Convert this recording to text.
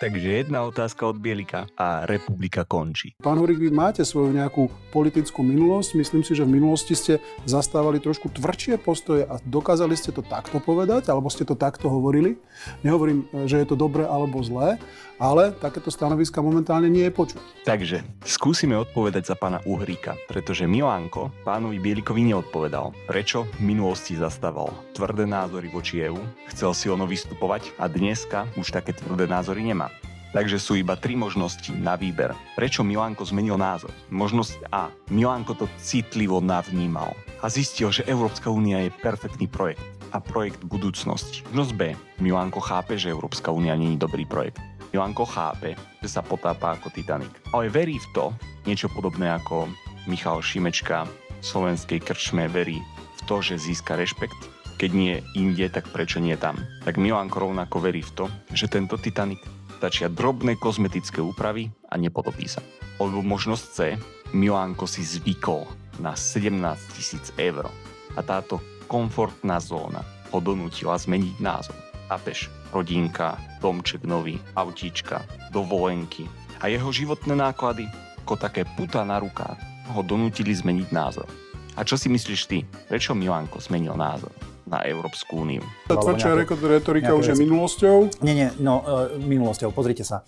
Takže jedna otázka od Bielika a republika končí. Pán Uhrík, vy máte svoju nejakú politickú minulosť. Myslím si, že v minulosti ste zastávali trošku tvrdšie postoje a dokázali ste to takto povedať, alebo ste to takto hovorili. Nehovorím, že je to dobré alebo zlé, ale takéto stanoviska momentálne nie je počuť. Takže skúsime odpovedať za pána Uhríka, pretože Milanko pánovi Bielikovi neodpovedal. Prečo v minulosti zastával tvrdé názory voči EÚ, chcel silno vystupovať a dneska už také tvrdé názory nemá. Takže sú iba 3 možnosti na výber. Prečo Milanko zmenil názor? Možnosť A. Milanko to citlivo navnímal a zistil, že Európska únia je perfektný projekt a projekt budúcnosti. Možnosť B. Milanko chápe, že Európska únia nie je dobrý projekt. Milanko chápe, že sa potápa ako Titanic. Ale verí v to, niečo podobné ako Michal Šimečka v slovenskej krčme verí v to, že získa rešpekt. Keď nie inde, tak prečo nie tam? Tak Milanko rovnako verí v to, že tento Titanic stačia drobné kozmetické úpravy a nepotopí sa. Alebo možnosť C. Milánko si zvykol na 17 000 eur a táto komfortná zóna ho donútila zmeniť názor. Chápeš? Rodinka, domček nový, autíčka, dovolenky a jeho životné náklady ako také puta na rukách ho donútili zmeniť názor. A čo si myslíš ty? Prečo Milánko zmenil názor na Európsku úniu? Tá tvrdšia retorika už je minulosťou. Nie, minulosťou. Pozrite sa.